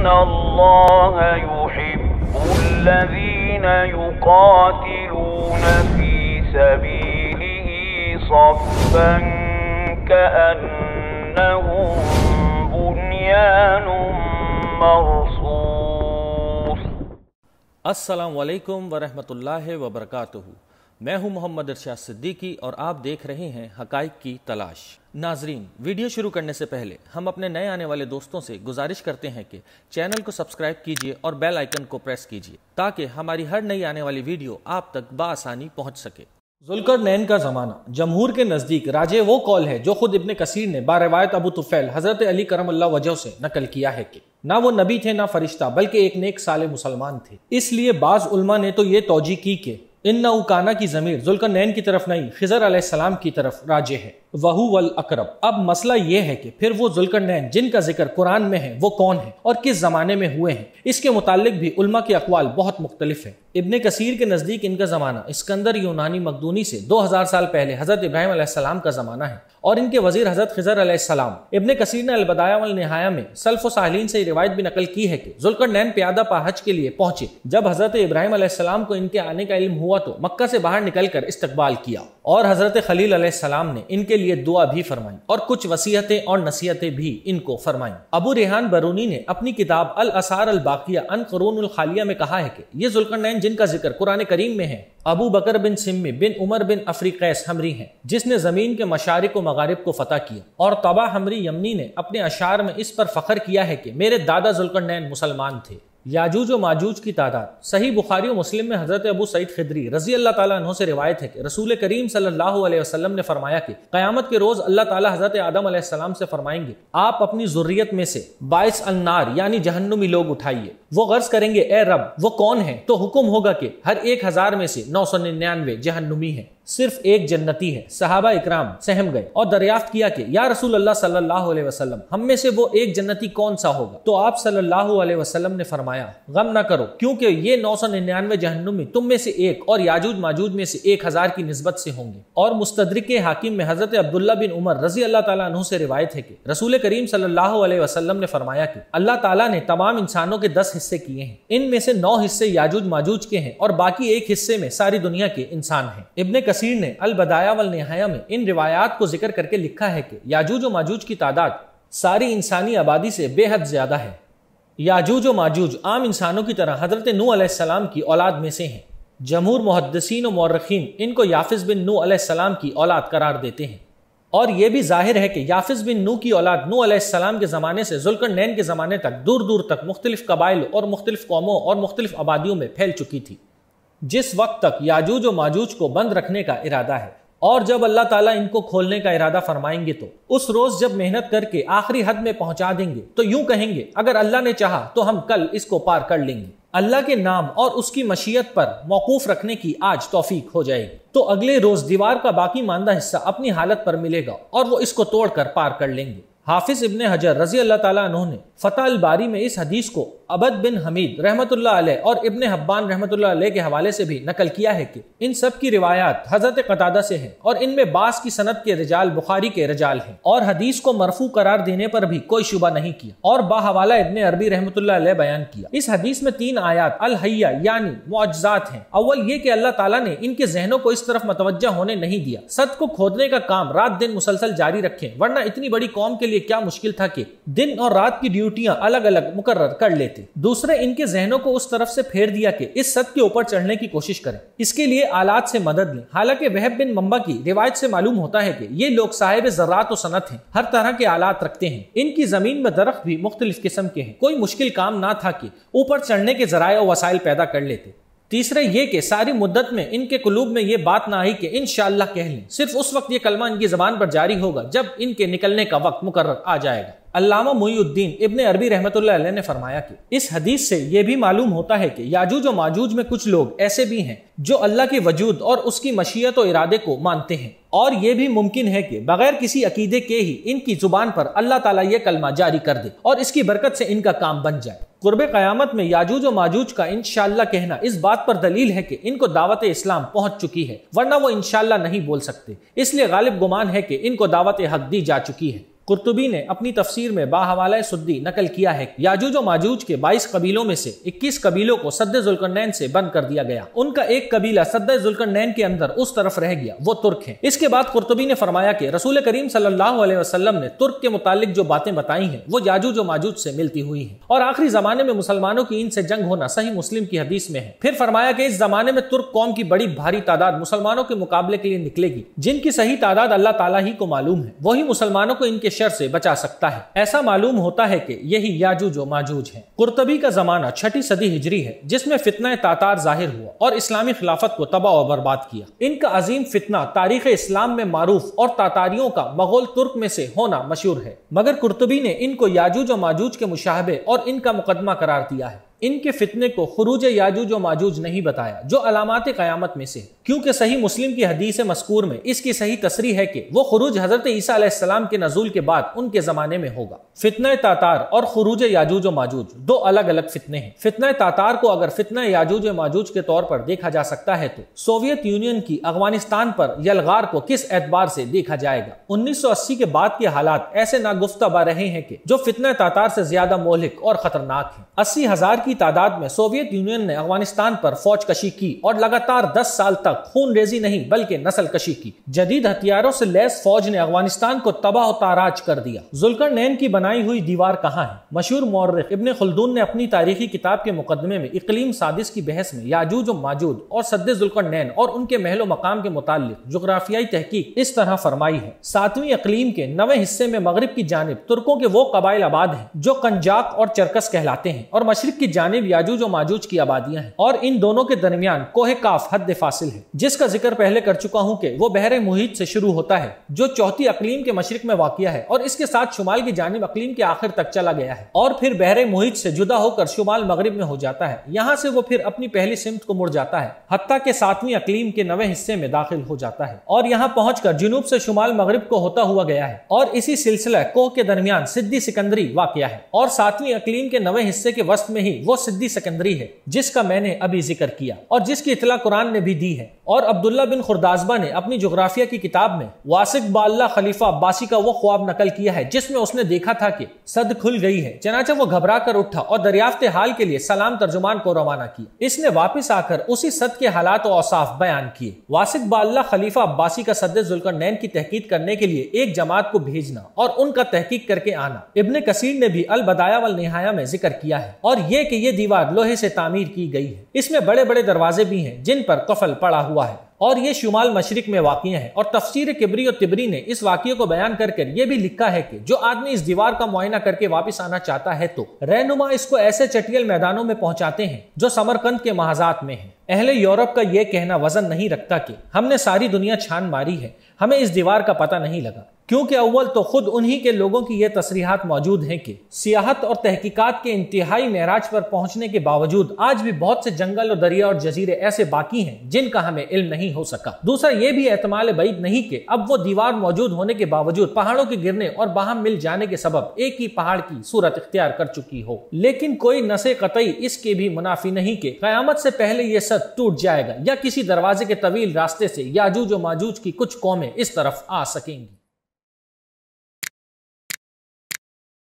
اللہ یحب الذین یقاتلون فی سبیلہ صفا کأنہم بنیان مرصوص۔ السلام علیکم ورحمۃ اللہ وبرکاتہ۔ میں ہوں محمد ارشاد صدیقی اور آپ دیکھ رہے ہیں حقائق کی تلاش۔ ناظرین، ویڈیو شروع کرنے سے پہلے ہم اپنے نئے آنے والے دوستوں سے گزارش کرتے ہیں کہ چینل کو سبسکرائب کیجئے اور بیل آئیکن کو پریس کیجئے تاکہ ہماری ہر نئی آنے والی ویڈیو آپ تک بآسانی پہنچ سکے۔ ذوالقرنین کا زمانہ جمہور کے نزدیک راجح وہ قول ہے جو خود ابن کثیر نے باروایت ابو طفیل حضرت علی کرم اللہ وجہہ سے نقل کیا ہے کہ نہ وہ نبی تھے نہ فرشتہ بلکہ ایک نیک صالح مسلمان تھے۔ اس لیے بعض علماء نے تو یہ توجیہ کی کہ انہو کانا کی ضمیر ذوالقرنین کی طرف نہیں خضر علیہ السلام کی طرف راجع ہے، وہو والاقرب۔ اب مسئلہ یہ ہے کہ پھر وہ ذوالقرنین جن کا ذکر قرآن میں ہے وہ کون ہے اور کس زمانے میں ہوئے ہیں، اس کے متعلق بھی علماء کے اقوال بہت مختلف ہیں۔ ابن کثیر کے نزدیک ان کا زمانہ اسکندر یونانی مقدونی سے 2000 سال پہلے حضرت ابراہیم علیہ السلام کا زمانہ ہے اور ان کے وزیر حضرت خضر علیہ السلام۔ ابن کثیر نے البدایہ والنہایہ میں سلف و صالحین سے روایت بھی نقل کی ہے کہ ذوالقرنین پیادہ پا حج کے لیے پہنچے۔ جب حضرت ابراہیم علیہ السلام کو ان کے آنے کا علم ہوا تو مکہ سے باہر نکل کر استقبال کیا اور حضرت خلیل علیہ السلام نے ان کے لیے دعا بھی فرمائی اور کچھ وصیتیں اور نصیحتیں بھی ان کو فرمائیں۔ ابو ریحان برونی نے اپنی کتاب الآثار الباقیہ عن قرون الخالیہ میں کہا ہے کہ یہ ذوالقرنین جن کا ذکر قرآن کریم میں ہے ابو بکر بن سمی بن عمر بن افریقیس حمری ہیں، جس نے زمین کے مشارق و مغارب کو فتح کیا، اور طبع حمری یمنی نے اپنے اشعار میں اس پر فخر کیا ہے کہ میرے دادا ذوالقرنین مسلمان تھے۔ یاجوج و ماجوج کی تعداد صحیح بخاری و مسلم میں حضرت ابو سعید خدری رضی اللہ تعالیٰ عنہ سے روایت ہے کہ رسول کریم صلی اللہ علیہ وسلم نے فرمایا کہ قیامت کے روز اللہ تعالیٰ حضرت آدم علیہ السلام سے فرمائیں گے آپ اپنی ذریت میں سے باعث النار یعنی جہنمی لوگ اٹھائیے۔ وہ غرض کریں گے اے رب وہ کون ہے، تو حکم ہوگا کہ ہر 1000 میں سے 999 جہنمی ہیں، صرف ایک جنتی ہے۔ صحابہ اکرام سہم گئے اور دریافت کیا کہ یا رسول اللہ صلی اللہ علیہ وسلم ہم میں سے وہ ایک جنتی کون سا ہوگا؟ تو آپ صلی اللہ علیہ وسلم نے فرمایا غم نہ کرو کیونکہ یہ 999 جہنمی تم میں سے ایک اور یاجوج ماجوج میں سے 1000 کی نسبت سے ہوں گے۔ اور مستدرک حاکم میں حضرت عبداللہ بن عمر رضی اللہ تعالیٰ عنہ سے روایت ہے کہ رسول کریم صلی اللہ علیہ وسلم نے فرمایا کہ اللہ تعالیٰ نے تمام انسانوں کے 10 حصے کیے ہیں، ان میں سے 9 حصے یاجوج ماجوج کے ہیں اور باقی ایک حصے میں ساری دنیا کے انسان ہیں۔ ابن کثیر نے البدایہ والنہایہ میں ان روایات کو ذکر کر کے لکھا ہے کہ یاجوج و ماجوج کی تعداد ساری انسانی آبادی سے بے حد زیادہ ہے۔ یاجوج و ماجوج عام انسانوں کی طرح حضرت نوح علیہ السلام کی اولاد میں سے ہیں۔ جمہور محدثین و مورخین ان کو یافس بن نوح علیہ السلام کی اولاد قرار دیتے ہیں، اور یہ بھی ظاہر ہے کہ یافس بن نوح کی اولاد نوح علیہ السلام کے زمانے سے ذوالقرنین کے زمانے تک دور دور تک مختلف قبائل اور مختلف قوموں اور مختلف آبادیوں میں پھیل چکی تھی، جس وقت تک یاجوج و ماجوج کو بند رکھنے کا ارادہ ہے، اور جب اللہ تعالیٰ ان کو کھولنے کا ارادہ فرمائیں گے تو اس روز جب محنت کر کے آخری حد میں پہنچا دیں گے تو یوں کہیں گے اگر اللہ نے چاہا تو ہم کل اس کو پار کر لیں گے۔ اللہ کے نام اور اس کی مشیت پر موقوف رکھنے کی آج توفیق ہو جائے گی تو اگلے روز دیوار کا باقی ماندہ حصہ اپنی حالت پر ملے گا اور وہ اس کو توڑ کر پار کر لیں گے۔ حافظ ابن حجر رضی اللہ تعالیٰ عنہ نے فتح الباری میں اس حدیث کو عبد بن حمید رحمۃ اللہ علیہ اور ابن حبان رحمۃ اللہ علیہ کے حوالے سے بھی نقل کیا ہے کہ ان سب کی روایات حضرت قتادہ سے ہیں اور ان میں بعض کی سند کے رجال بخاری کے رجال ہیں، اور حدیث کو مرفوع قرار دینے پر بھی کوئی شبہ نہیں کیا اور باحوالہ ابن عربی رحمۃ اللہ علیہ بیان کیا۔ اس حدیث میں 3 آیات الحیہ یعنی معجزات ہیں۔ اول یہ کہ اللہ تعالیٰ نے ان کے ذہنوں کو اس طرف متوجہ ہونے نہیں دیا، صد کو کھودنے کا کام رات دن مسلسل جاری رکھیں، ورنہ اتنی بڑی قوم کے لیے کیا مشکل تھا کہ دن اور رات کی ڈیوٹیاں الگ الگ مقرر کر لیتے۔ دوسرے ان کے ذہنوں کو اس طرف سے پھیر دیا کہ اس سد کے اوپر چڑھنے کی کوشش کریں، اس کے لیے آلات سے مدد لیں۔ حالانکہ وہب بن منبع کی روایت سے معلوم ہوتا ہے کہ یہ لوگ صاحب زراعت و صنعت ہیں، ہر طرح کے آلات رکھتے ہیں، ان کی زمین میں درخت بھی مختلف قسم کے ہیں، کوئی مشکل کام نہ تھا کہ اوپر چڑھنے کے ذرائع و وسائل پیدا کر لیتے۔ تیسرے یہ کہ ساری مدت میں ان کے قلوب میں یہ بات نہ آئی کہ انشاءاللہ کہہ لیں، صرف اس وقت یہ کلمہ ان کی زبان پر جاری ہوگا جب ان کے نکلنے کا وقت مقرر آ جائے گا۔ علامہ محی الدین ابن عربی رحمۃ اللہ علیہ نے فرمایا کہ اس حدیث سے یہ بھی معلوم ہوتا ہے کہ یاجوج و ماجوج میں کچھ لوگ ایسے بھی ہیں جو اللہ کے وجود اور اس کی مشیت و ارادے کو مانتے ہیں، اور یہ بھی ممکن ہے کہ بغیر کسی عقیدے کے ہی ان کی زبان پر اللہ تعالیٰ یہ کلمہ جاری کر دے اور اس کی برکت سے ان کا کام بن جائے۔ قرب قیامت میں یاجوج و ماجوج کا انشاءاللہ کہنا اس بات پر دلیل ہے کہ ان کو دعوت اسلام پہنچ چکی ہے، ورنہ وہ انشاءاللہ نہیں بول سکتے، اس لیے غالب گمان ہے کہ ان کو دعوت حق دی جا چکی ہے۔ قرطبی نے اپنی تفسیر میں باحوالہ سدی نقل کیا ہے کہ یاجوج و ماجوج کے 22 قبیلوں میں سے 21 قبیلوں کو سد ذوالقرنین سے بند کر دیا گیا، ان کا ایک قبیلہ سد ذوالقرنین کے اندر اس طرف رہ گیا، وہ ترک ہیں۔ اس کے بعد قرطبی نے فرمایا کہ رسول کریم صلی اللہ علیہ وسلم نے ترک کے متعلق جو باتیں بتائی ہیں وہ یاجوج و ماجوج سے ملتی ہوئی ہیں، اور آخری زمانے میں مسلمانوں کی ان سے جنگ ہونا صحیح مسلم کی حدیث میں ہے۔ پھر فرمایا کہ اس زمانے میں ترک قوم کی بڑی بھاری تعداد مسلمانوں کے مقابلے کے لیے نکلے گی، جن کی صحیح تعداد اللہ تعالیٰ ہی کو معلوم ہے، وہی مسلمانوں کو ان کے شر سے بچا سکتا ہے۔ ایسا معلوم ہوتا ہے کہ یہی یاجوج و ماجوج ہیں۔ قرطبی کا زمانہ 6 صدی ہجری ہے، جس میں فتنہ تاتار ظاہر ہوا اور اسلامی خلافت کو تباہ و برباد کیا۔ ان کا عظیم فتنہ تاریخ اسلام میں معروف اور تاتاریوں کا مغول ترک میں سے ہونا مشہور ہے، مگر قرطبی نے ان کو یاجوج و ماجوج کے مشابہہ اور ان کا مقدمہ قرار دیا ہے۔ ان کے فتنے کو خروج یاجوج و ماجوج نہیں بتایا، جو علامات قیامت میں سے ہے، کیونکہ صحیح مسلم کی حدیث مذکور میں اس کی صحیح تصریح ہے کہ وہ خروج حضرت عیسیٰ علیہ السلام کے نزول کے بعد ان کے زمانے میں ہوگا۔ فتنہ تاتار اور خروج یاجوج و ماجوج دو الگ الگ فتنے ہیں۔ فتنہ تاتار کو اگر فتنہ یاجوج و ماجوج کے طور پر دیکھا جا سکتا ہے تو سوویت یونین کی افغانستان پر یلغار کو کس اعتبار سے دیکھا جائے گا؟ 1980 کے بعد کے حالات ایسے ناگفتہ رہے ہیں کہ جو فتنہ تاتار سے زیادہ مہلک اور خطرناک ہیں۔ 80,000 کی تعداد میں سوویت یونین نے افغانستان پر فوج کشی کی اور لگاتار 10 سال تک خون ریزی نہیں بلکہ نسل کشی کی۔ جدید ہتھیاروں سے لیس فوج نے افغانستان کو تباہ و تاراج کر دیا۔ ذوالقرنین کی بنائی ہوئی دیوار کہاں ہے؟ مشہور مورخ ابن خلدون نے اپنی تاریخی کتاب کے مقدمے میں اقلیم سادس کی بحث میں یاجوج و ماجوج اور سد ذوالقرنین اور ان کے محل و مقام کے متعلق جغرافیائی تحقیق اس طرح فرمائی ہے۔ 7ویں اقلیم کے 9ویں حصے میں مغرب کی جانب ترکوں کے وہ قبائل آباد ہیں جو کنجاک اور چرکس کہلاتے ہیں، اور مشرق کی جانب یاجوج و ماجوج کی آبادیاں ہیں، اور ان دونوں کے درمیان کوہ کاف حد فاصل ہے، جس کا ذکر پہلے کر چکا ہوں کہ وہ بحر محیط سے شروع ہوتا ہے جو چوتھی اقلیم کے مشرق میں واقع ہے، اور اس کے ساتھ شمال کی جانب اقلیم کے آخر تک چلا گیا ہے، اور پھر بحر محیط سے جدا ہو کر شمال مغرب میں ہو جاتا ہے۔ یہاں سے وہ پھر اپنی پہلی سمت کو مڑ جاتا ہے، حتیٰ کہ 7ویں اقلیم کے 9ویں حصے میں داخل ہو جاتا ہے، اور یہاں پہنچ کر جنوب سے شمال مغرب کو ہوتا ہوا گیا ہے، اور اسی سلسلہ کوہ کے درمیان سدی سکندری واقع ہے، اور 7ویں اقلیم کے 9ویں حصے کے وسط میں ہی وہ سدی سکندری ہے جس کا میں نے ابھی ذکر کیا اور جس کی اطلاع قرآن نے بھی دی ہے۔ اور عبداللہ بن خردازبہ نے اپنی جغرافیہ کی کتاب میں واسق باللہ خلیفہ عباسی کا وہ خواب نقل کیا ہے جس میں اس نے دیکھا تھا کہ سد کھل گئی ہے، چنانچہ وہ گھبرا کر اٹھا اور دریافت حال کے لیے سلام ترجمان کو روانہ کیا۔ اس نے واپس آ کر اسی سد کے حالات و اوصاف بیان کیے۔ واسق باللہ خلیفہ عباسی کا سد ذوالقرنین کی تحقیق کرنے کے لیے ایک جماعت کو بھیجنا اور ان کا تحقیق کر کے آنا ابن کثیر نے بھی البدایہ والنہایہ میں ذکر کیا ہے، اور یہ کہ یہ دیوار لوہے سے تعمیر کی گئی ہے۔ اس میں بڑے بڑے دروازے بھی ہیں جن پر قفل پڑا ہوا ہے، اور یہ شمال مشرق میں واقع ہے۔ اور تفسیر کبری اور تبری نے اس واقعے کو بیان کر کر یہ بھی لکھا ہے کہ جو آدمی اس دیوار کا معائنہ کر کے واپس آنا چاہتا ہے تو رہنما اس کو ایسے چٹیل میدانوں میں پہنچاتے ہیں جو سمرقند کے محاذات میں ہیں۔ اہل یورپ کا یہ کہنا وزن نہیں رکھتا کہ ہم نے ساری دنیا چھان ماری ہے، ہمیں اس دیوار کا پتہ نہیں لگا، کیونکہ اول تو خود انہی کے لوگوں کی یہ تصریحات موجود ہیں کہ سیاحت اور تحقیقات کے انتہائی معراج پر پہنچنے کے باوجود آج بھی بہت سے جنگل اور دریا اور جزیرے ایسے باقی ہیں جن کا ہمیں علم نہیں ہو سکا۔ دوسرا یہ بھی احتمال بعید نہیں کہ اب وہ دیوار موجود ہونے کے باوجود پہاڑوں کے گرنے اور باہم مل جانے کے سبب ایک ہی پہاڑ کی صورت اختیار کر چکی ہو، لیکن کوئی نس قطعی اس کے بھی منافی نہیں کہ قیامت سے پہلے یہ سد ٹوٹ جائے گا یا کسی دروازے کے طویل راستے سے یاجوج و ماجوج کی کچھ قومیں اس طرف آ سکیں گی۔